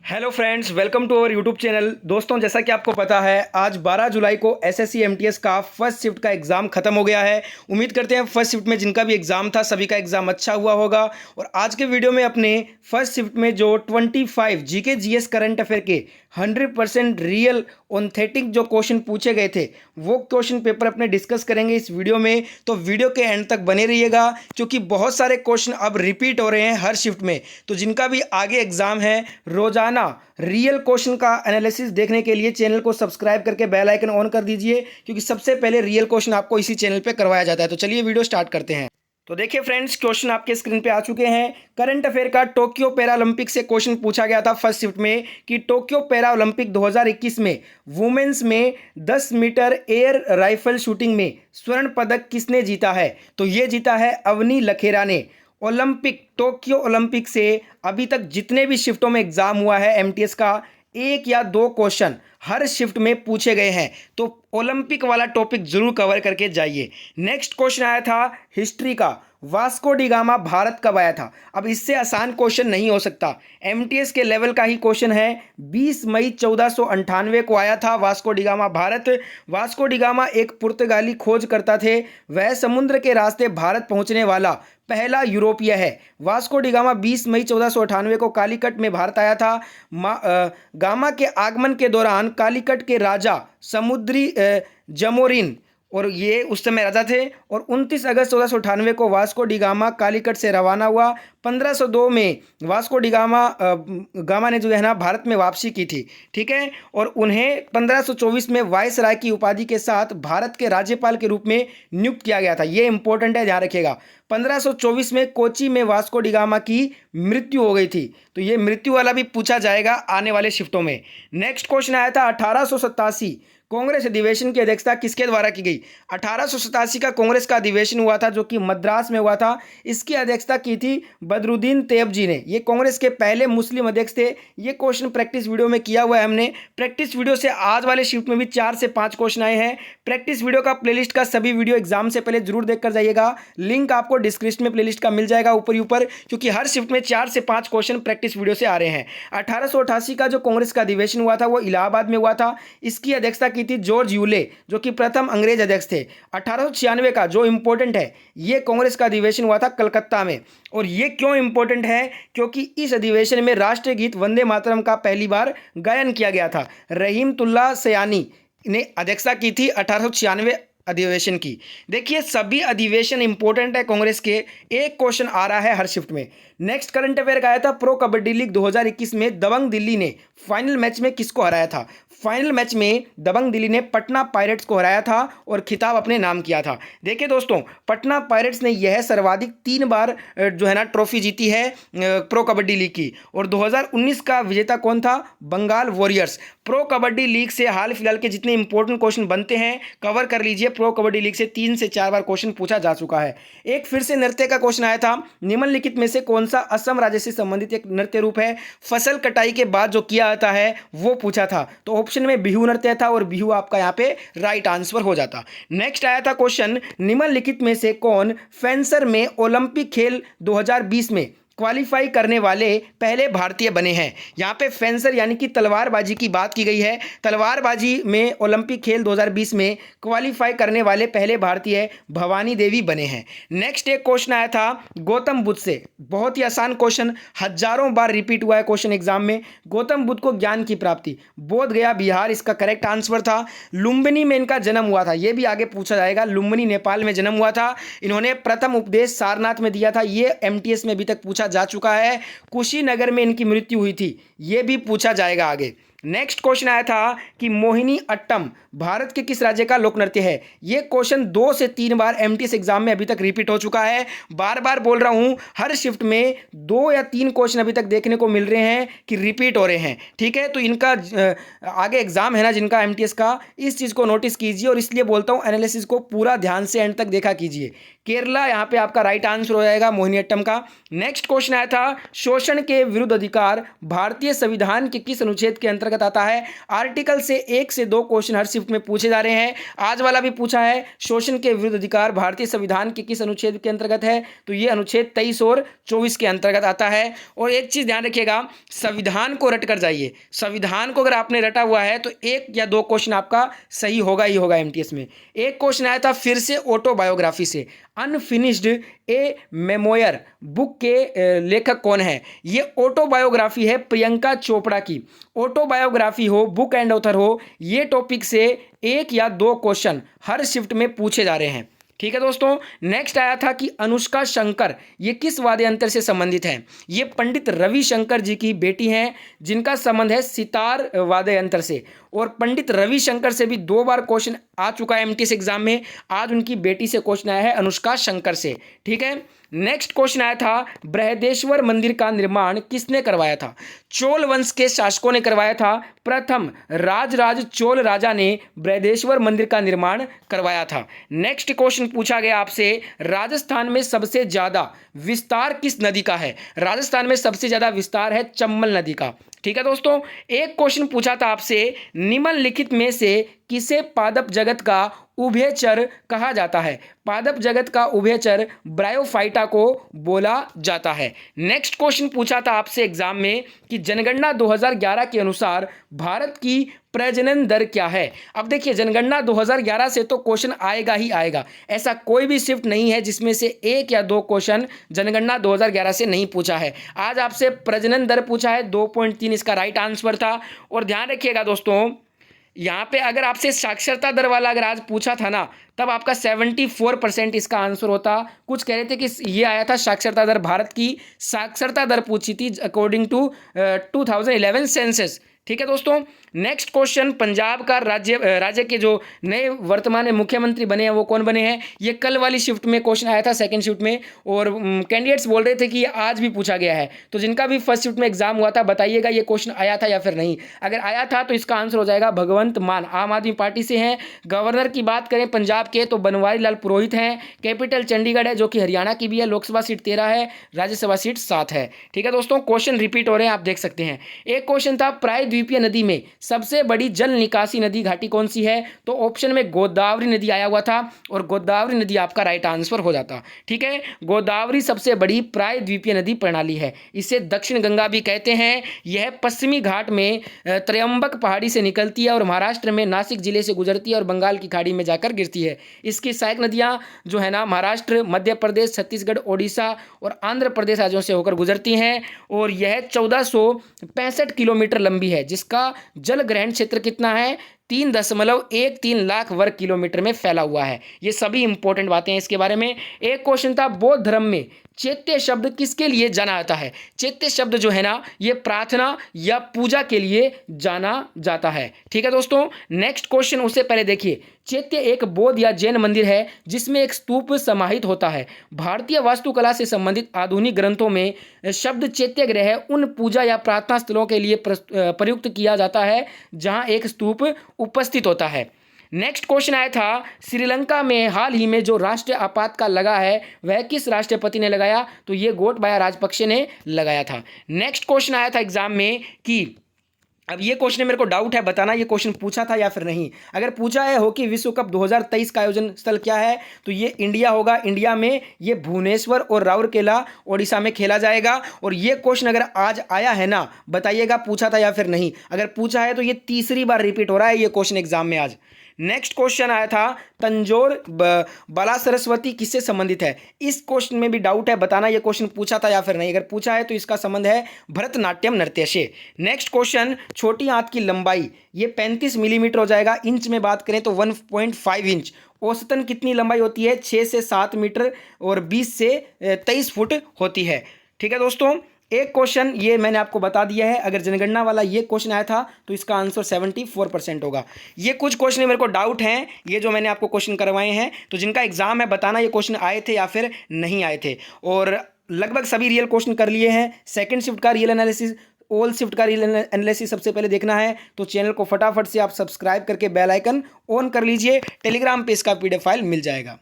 Hello friends, welcome to our YouTube channel. दोस्तों, जैसा कि आपको पता है, आज 12 जुलाई को एसएससी एमटीएस का फर्स्ट शिफ्ट का एग्ज़ाम खत्म हो गया है। उम्मीद करते हैं फर्स्ट शिफ्ट में जिनका भी एग्ज़ाम था सभी का एग्ज़ाम अच्छा हुआ होगा। और आज के वीडियो में अपने फर्स्ट शिफ्ट में जो 25 जीके जीएस करंट अफेयर के 100% रियल ऑथेंटिक जो क्वेश्चन पूछे गए थे वो क्वेश्चन पेपर अपने डिस्कस करेंगे इस वीडियो में। तो वीडियो के एंड तक बने रहिएगा, क्योंकि बहुत सारे क्वेश्चन अब रिपीट हो रहे हैं हर शिफ्ट में। तो जिनका भी आगे एग्ज़ाम है, रोजाना रियल क्वेश्चन का एनालिसिस देखने के लिए चैनल को सब्सक्राइब करके बेल आइकन ऑन कर दीजिए, क्योंकि सबसे पहले रियल क्वेश्चन आपको इसी चैनल पे करवाया जाता है। तो चलिए वीडियो स्टार्ट करते हैं। तो देखिए फ्रेंड्स, क्वेश्चन आपके स्क्रीन पे आ चुके हैं। करंट अफेयर का टोक्यो पैरालंपिक से क्वेश्चन पूछा गया था फर्स्ट शिफ्ट में कि टोक्यो पैरालंपिक 2021 में वुमेन्स में 10 मीटर एयर राइफल शूटिंग में स्वर्ण पदक किसने जीता है? तो ये जीता है अवनी लखेरा ने। टोक्यो ओलंपिक से अभी तक जितने भी शिफ्टों में एग्जाम हुआ है एमटीएस का, एक या दो क्वेश्चन हर शिफ्ट में पूछे गए हैं। तो ओलंपिक वाला टॉपिक जरूर कवर करके जाइए। नेक्स्ट क्वेश्चन आया था हिस्ट्री का, वास्को डी गामा भारत कब आया था? अब इससे आसान क्वेश्चन नहीं हो सकता, एमटीएस के लेवल का ही क्वेश्चन है। 20 मई 1498 को आया था Vasco D gamma Bharat. Vasco D gamma एक पुर्तगाली खोजकर्ता थे। वह समुद्र के रास्ते भारत पहुंचने वाला पहला यूरोपीय है। वास्को डी गामा 20 मई 1498 को कालीकट में भारत आया था। गामा के आगमन के दौरान कालीकट के राजा समुद्री जमोरिन, और ये उस समय राजा थे, और 29 अगस्त 1498 को वास्को डी गामा कालीकट से रवाना हुआ। 1502 में वास्को डी गामा ने जो है ना भारत में वापसी की थी, ठीक है। और उन्हें 1524 में वायसराय की उपाधि के साथ भारत के राज्यपाल के रूप में नियुक्त किया गया था। ये इंपॉर्टेंट है, ध्यान रखिएगा। 1524 में कोची में वास्को डी गामा की मृत्यु हो गई थी। तो ये मृत्यु वाला भी पूछा जाएगा आने वाले शिफ्टों में। नेक्स्ट क्वेश्चन आया था 1887 कांग्रेस अधिवेशन की अध्यक्षता किसके द्वारा की गई? 1887 का कांग्रेस का अधिवेशन हुआ था जो कि मद्रास में हुआ था। इसकी अध्यक्षता की थी बदरुद्दीन तैयब जी ने। ये कांग्रेस के पहले मुस्लिम अध्यक्ष थे। ये क्वेश्चन प्रैक्टिस वीडियो में किया हुआ है हमने। प्रैक्टिस वीडियो से आज वाले शिफ्ट में भी 4 से 5 क्वेश्चन आए हैं। प्रैक्टिस वीडियो का प्लेलिस्ट का सभी वीडियो एग्जाम से पहले जरूर देखकर जाइएगा। लिंक आपको डिस्क्रिप्शन में प्लेलिस्ट का मिल जाएगा ऊपर ही ऊपर, क्योंकि हर शिफ्ट में 4 से 5 क्वेश्चन प्रैक्टिस वीडियो से आ रहे हैं। 1888 का जो कांग्रेस का अधिवेशन हुआ था वो इलाहाबाद में हुआ था। इसकी अध्यक्षता की थी जॉर्ज यूले, जो कि प्रथम अंग्रेज अध्यक्ष थे। 1896 का जो इंपॉर्टेंट है, ये कांग्रेस का अधिवेशन हुआ था कलकत्ता में। और ये क्यों इंपॉर्टेंट है? क्योंकि इस अधिवेशन में राष्ट्रीय गीत वंदे मातरम का पहली बार गायन किया गया था। रहीमतुल्लाह सयानी ने अध्यक्षता की थी 1896 अधिवेशन की। देखिए, सभी अधिवेशन इंपॉर्टेंट है कांग्रेस के। एक क्वेश्चन आ रहा है हर शिफ्ट में। नेक्स्ट करंट अफेयर का आया था प्रो कबड्डी लीग 2021 में दबंग दिल्ली ने फाइनल मैच में किसको हराया था? फाइनल मैच में दबंग दिल्ली ने पटना पायरेट्स को हराया था और खिताब अपने नाम किया था। देखिए दोस्तों, पटना पायरेट्स ने यह सर्वाधिक 3 बार जो है ना ट्रॉफी जीती है प्रो कबड्डी लीग की। और 2019 का विजेता कौन था? Bengal warriors. Pro Kabaddi league से हाल फिलहाल के जितने इंपॉर्टेंट क्वेश्चन बनते हैं कवर कर लीजिए। प्रो कबड्डी लीग से 3 से 4 बार क्वेश्चन पूछा जा चुका है। एक फिर से नृत्य का क्वेश्चन आया था, निम्नलिखित में से कौन सा असम राज्य से संबंधित एक नृत्य रूप है? फसल कटाई के बाद जो किया जाता है वो पूछा था। तो ऑप्शन में बिहू नृत्य था, और बिहू आपका यहाँ पे राइट आंसर हो जाता। नेक्स्ट आया था क्वेश्चन, निम्नलिखित में से कौन फेंसर में ओलंपिक खेल 2020 में क्वालिफाई करने वाले पहले भारतीय बने हैं? यहाँ पे फेंसर यानी कि तलवारबाजी की बात की गई है। तलवारबाजी में ओलंपिक खेल 2020 में क्वालिफाई करने वाले पहले भारतीय भवानी देवी बने हैं। नेक्स्ट एक क्वेश्चन आया था गौतम बुद्ध से। बहुत ही आसान क्वेश्चन, हजारों बार रिपीट हुआ है क्वेश्चन एग्जाम में। गौतम बुद्ध को ज्ञान की प्राप्ति, बोध गया बिहार इसका करेक्ट आंसर था। लुम्बिनी में इनका जन्म हुआ था, यह भी आगे पूछा जाएगा। लुम्बिनी नेपाल में जन्म हुआ था। इन्होंने प्रथम उपदेश सारनाथ में दिया था, यह एमटीएस में अभी तक पूछा जा चुका है। कुशीनगर में इनकी मृत्यु हुई थी, यह भी पूछा जाएगा आगे। नेक्स्ट क्वेश्चन आया था कि मोहिनी अट्टम भारत के किस राज्य का लोक नृत्य है? यह क्वेश्चन 2 से 3 बार एमटीएस एग्जाम में अभी तक रिपीट हो चुका है। बार बार बोल रहा हूं, हर शिफ्ट में 2 या 3 क्वेश्चन अभी तक देखने को मिल रहे हैं कि रिपीट हो रहे हैं, ठीक है। तो इनका आगे एग्जाम है ना जिनका एमटीएस का, इस चीज़ को नोटिस कीजिए। और इसलिए बोलता हूं एनालिसिस को पूरा ध्यान से एंड तक देखा कीजिए। केरला यहाँ पे आपका राइट आंसर हो जाएगा मोहिनीअट्टम का। नेक्स्ट क्वेश्चन आया था शोषण के विरुद्ध अधिकार भारतीय संविधान के किस अनुच्छेद के अंतर्गत आता है। आर्टिकल से 1 से 2 क्वेश्चन हर शिफ्ट में पूछे जा रहे हैं। आज वाला भी पूछा है शोषण के विरुद्ध अधिकार भारतीय संविधान के किस अनुच्छेद के अंतर्गत है, तो ये अनुच्छेद 23 और 24 के अंतर्गत आता है। और एक चीज ध्यान रखिएगा, संविधान को रट कर जाइए। संविधान को अगर आपने रटा हुआ है तो 1 या 2 क्वेश्चन आपका सही होगा ही होगा एमटीएस में। एक क्वेश्चन आया था फिर से ऑटोबायोग्राफी से, अनफिनिश्ड ए मेमोयर बुक के लेखक कौन है। ये ऑटोबायोग्राफी है प्रियंका चोपड़ा की। ऑटोबायोग्राफी हो, बुक एंड ऑथर हो, ये टॉपिक से 1 या 2 क्वेश्चन हर शिफ्ट में पूछे जा रहे हैं। ठीक है दोस्तों। नेक्स्ट आया था कि अनुष्का शंकर ये किस वाद्य यंत्र से संबंधित है। ये पंडित रविशंकर जी की बेटी हैं जिनका संबंध है सितार वाद्य यंत्र से। और पंडित रविशंकर से भी 2 बार क्वेश्चन आ चुका है एमटीएस एग्जाम में। आज उनकी बेटी से क्वेश्चन आया है अनुष्का शंकर से। ठीक है। नेक्स्ट क्वेश्चन आया था बृहदेश्वर मंदिर का निर्माण किसने करवाया था। चोल वंश के शासकों ने करवाया था। प्रथम राजराज चोल राजा ने बृहदेश्वर मंदिर का निर्माण करवाया था। नेक्स्ट क्वेश्चन पूछा गया आपसे राजस्थान में सबसे ज्यादा विस्तार किस नदी का है। राजस्थान में सबसे ज्यादा विस्तार है चंबल नदी का। ठीक है दोस्तों। एक क्वेश्चन पूछा था आपसे निम्नलिखित में से किसे पादप जगत का उभयचर कहा जाता है। पादप जगत का उभयचर ब्रायोफाइटा को बोला जाता है। नेक्स्ट क्वेश्चन पूछा था आपसे एग्जाम में कि जनगणना 2011 के अनुसार भारत की प्रजनन दर क्या है। अब देखिए जनगणना 2011 से तो क्वेश्चन आएगा ही आएगा। ऐसा कोई भी शिफ्ट नहीं है जिसमें से 1 या 2 क्वेश्चन जनगणना 2011 से नहीं पूछा है। आज आपसे प्रजनन दर पूछा है, 2.3 इसका राइट आंसर था। और ध्यान रखिएगा दोस्तों, यहाँ पे अगर आपसे साक्षरता दर वाला अगर आज पूछा था ना, तब आपका 74% इसका आंसर होता। कुछ कह रहे थे कि ये आया था साक्षरता दर, भारत की साक्षरता दर पूछी थी अकॉर्डिंग टू 2011 सेंसस। ठीक है दोस्तों। नेक्स्ट क्वेश्चन पंजाब का राज्य के जो नए वर्तमान में मुख्यमंत्री बने हैं वो कौन बने हैं। ये कल वाली शिफ्ट में क्वेश्चन आया था, सेकंड शिफ्ट में, और कैंडिडेट्स बोल रहे थे कि ये आज भी पूछा गया है। तो जिनका भी फर्स्ट शिफ्ट में एग्जाम हुआ था बताइएगा ये क्वेश्चन आया था या फिर नहीं। अगर आया था तो इसका आंसर हो जाएगा भगवंत मान, आम आदमी पार्टी से हैं। गवर्नर की बात करें पंजाब के तो बनवारी लाल पुरोहित हैं। कैपिटल चंडीगढ़ है जो कि हरियाणा की भी है। लोकसभा सीट 13 है, राज्यसभा सीट 7 है। ठीक है दोस्तों। क्वेश्चन रिपीट हो रहे हैं, आप देख सकते हैं। एक क्वेश्चन था प्रायद्वीपीय नदी में सबसे बड़ी जल निकासी नदी घाटी कौन सी है, तो ऑप्शन में गोदावरी नदी आया हुआ था और गोदावरी नदी आपका राइट आंसर हो जाता। ठीक है। गोदावरी सबसे बड़ी प्रायद्वीपीय नदी प्रणाली है। इसे दक्षिण गंगा भी कहते हैं। यह पश्चिमी घाट में त्रयंबक पहाड़ी से निकलती है और महाराष्ट्र में नासिक जिले से गुजरती है और बंगाल की खाड़ी में जाकर गिरती है। इसकी सहायक नदियां जो है ना महाराष्ट्र, मध्य प्रदेश, छत्तीसगढ़, ओडिशा और आंध्र प्रदेश राज्यों से होकर गुजरती हैं। और यह 1465 किलोमीटर लंबी है, जिसका जल ग्रहण क्षेत्र कितना है, 3.13 लाख वर्ग किलोमीटर में फैला हुआ है। ये सभी इंपॉर्टेंट बातें हैं इसके बारे में। एक क्वेश्चन था बौद्ध धर्म में चैत्य शब्द किसके लिए जाना जाता है। चैत्य शब्द जो है ना ये प्रार्थना या पूजा के लिए जाना जाता है। ठीक है दोस्तों। नेक्स्ट क्वेश्चन उससे पहले देखिए, चैत्य एक बौद्ध या जैन मंदिर है जिसमें एक स्तूप समाहित होता है। भारतीय वास्तुकला से संबंधित आधुनिक ग्रंथों में शब्द चैत्य ग्रह उन पूजा या प्रार्थना स्थलों के लिए प्रयुक्त किया जाता है जहां एक स्तूप उपस्थित होता है। नेक्स्ट क्वेश्चन आया था श्रीलंका में हाल ही में जो राष्ट्रीय आपातकाल लगा है वह किस राष्ट्रपति ने लगाया, तो ये गोटबाया राजपक्षे ने लगाया था। नेक्स्ट क्वेश्चन आया था एग्जाम में कि अब ये क्वेश्चन मेरे को डाउट है, बताना ये क्वेश्चन पूछा था या फिर नहीं। अगर पूछा है हॉकी विश्व कप 2023 का आयोजन स्थल क्या है, तो ये इंडिया होगा। इंडिया में ये भुवनेश्वर और राउरकेला ओडिशा में खेला जाएगा। और ये क्वेश्चन अगर आज आया है ना, बताइएगा पूछा था या फिर नहीं। अगर पूछा है तो ये तीसरी बार रिपीट हो रहा है ये क्वेश्चन एग्जाम में आज। नेक्स्ट क्वेश्चन आया था तंजौर बाला सरस्वती किससे संबंधित है। इस क्वेश्चन में भी डाउट है, बताना ये क्वेश्चन पूछा था या फिर नहीं। अगर पूछा है तो इसका संबंध है भरतनाट्यम नृत्य से। नेक्स्ट क्वेश्चन छोटी आंत की लंबाई ये 35 मिलीमीटर हो जाएगा। इंच में बात करें तो 1.5 इंच। औसतन कितनी लंबाई होती है, 6 से 7 मीटर और 20 से 23 फुट होती है। ठीक है दोस्तों। एक क्वेश्चन ये मैंने आपको बता दिया है। अगर जनगणना वाला ये क्वेश्चन आया था तो इसका आंसर 74% होगा। ये कुछ क्वेश्चन मेरे को डाउट हैं, ये जो मैंने आपको क्वेश्चन करवाए हैं, तो जिनका एग्जाम है बताना ये क्वेश्चन आए थे या फिर नहीं आए थे। और लगभग सभी रियल क्वेश्चन कर लिए हैं। सेकंड शिफ्ट का रियल एनालिसिस, ऑल शिफ्ट का रियल एनालिसिस सबसे पहले देखना है तो चैनल को फटाफट से आप सब्सक्राइब करके बेल आइकन ऑन कर लीजिए। टेलीग्राम पे इसका PDF फाइल मिल जाएगा।